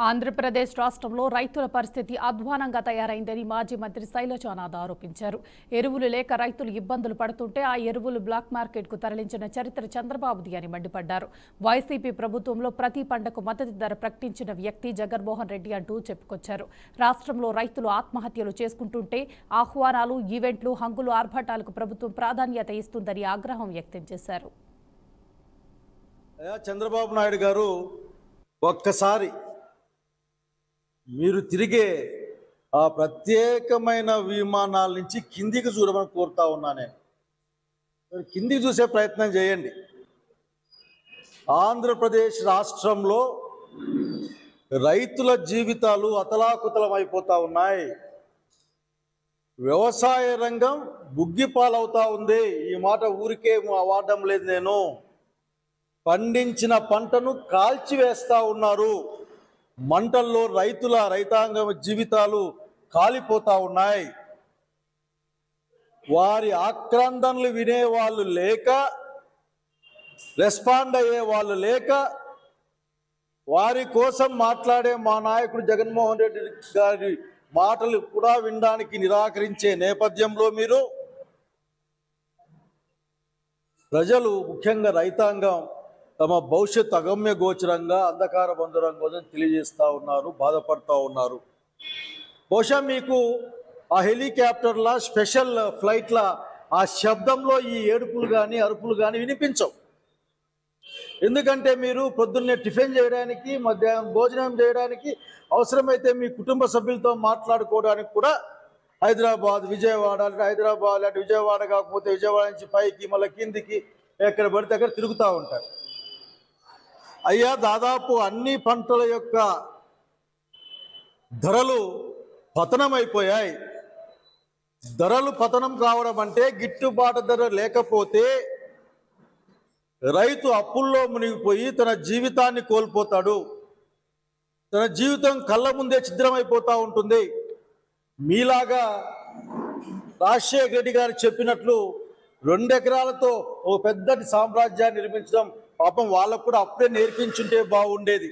ఆంధ్రప్రదేశ్ రాష్ట్రంలో రైతుల పరిస్థితి అధ్వానంగా తయారైందని మాజీ మంత్రి శైలజానాథ్ ఆరోపించారు. ఎరువులు లేక రైతులు ఇబ్బందులు పడుతుంటే ఆ ఎరువులు బ్లాక్ మార్కెట్కు తరలించిన చరిత్ర చంద్రబాబుది అని మండిపడ్డారు. వైసీపీ ప్రభుత్వంలో ప్రతి పంటకు మద్దతు ధర ప్రకటించిన వ్యక్తి జగన్మోహన్ రెడ్డి అంటూ చెప్పుకొచ్చారు. రాష్ట్రంలో రైతులు ఆత్మహత్యలు చేసుకుంటుంటే ఆహ్వానాలు, ఈవెంట్లు, హంగులు, ఆర్భాటాలకు ప్రభుత్వం ప్రాధాన్యత ఇస్తుందని ఆగ్రహం వ్యక్తం చేశారు. చంద్రబాబు నాయుడు గారు ఒక్కసారి మీరు తిరిగే ఆ ప్రత్యేకమైన విమానాల నుంచి కిందికి చూడమని కోరుతా ఉన్నా. నేను కిందికి చూసే ప్రయత్నం చేయండి. ఆంధ్రప్రదేశ్ రాష్ట్రంలో రైతుల జీవితాలు అతలాకుతలం అయిపోతా ఉన్నాయి. వ్యవసాయ రంగం బుగ్గిపాలవుతా ఉంది. ఈ మాట ఊరికే వాడడం లేదు. నేను పండించిన పంటను కాల్చివేస్తా ఉన్నారు. మంటల్లో రైతాంగం జీవితాలు కాలిపోతా ఉన్నాయి. వారి ఆక్రందనలు వినేవాళ్ళు లేక, రెస్పాండ్ అయ్యే వాళ్ళు లేక, వారి కోసం మాట్లాడే మా నాయకుడు జగన్మోహన్ రెడ్డి గారి మాటలు కూడా వినడానికి నిరాకరించే నేపథ్యంలో మీరు ప్రజలు, ముఖ్యంగా రైతాంగం తమ భవిష్యత్తు అగమ్య గోచరంగా అంధకార బంధురంగా తెలియజేస్తూ ఉన్నారు, బాధపడుతూ ఉన్నారు. బహుశా మీకు ఆ హెలికాప్టర్ల, స్పెషల్ ఫ్లైట్ల ఆ శబ్దంలో ఈ ఏడుపులు కానీ అరుపులు కానీ వినిపించవు. ఎందుకంటే మీరు పొద్దున్నే టిఫిన్ చేయడానికి, మధ్యాహ్నం భోజనం చేయడానికి, అవసరమైతే మీ కుటుంబ సభ్యులతో మాట్లాడుకోవడానికి కూడా హైదరాబాద్, విజయవాడ, హైదరాబాద్ అంటే విజయవాడ కాకపోతే విజయవాడ నుంచి పైకి మళ్ళీ కిందికి ఎక్కడ పడితే అక్కడ తిరుగుతూ ఉంటారు. అయ్యా, దాదాపు అన్ని పంటల యొక్క ధరలు పతనమైపోయాయి. ధరలు పతనం కావడం అంటే గిట్టుబాటు ధర లేకపోతే రైతు అప్పుల్లో మునిగిపోయి తన జీవితాన్ని కోల్పోతాడు. తన జీవితం కళ్ళ ముందే ఛిద్రమైపోతూ ఉంటుంది. మీలాగా రాజశేఖర రెడ్డి గారు చెప్పినట్లు 2 ఎకరాలతో ఓ పెద్దటి సామ్రాజ్యాన్ని నిర్మించడం పాపం వాళ్ళకు కూడా అప్పుడే నేర్పించుంటే బాగుండేది.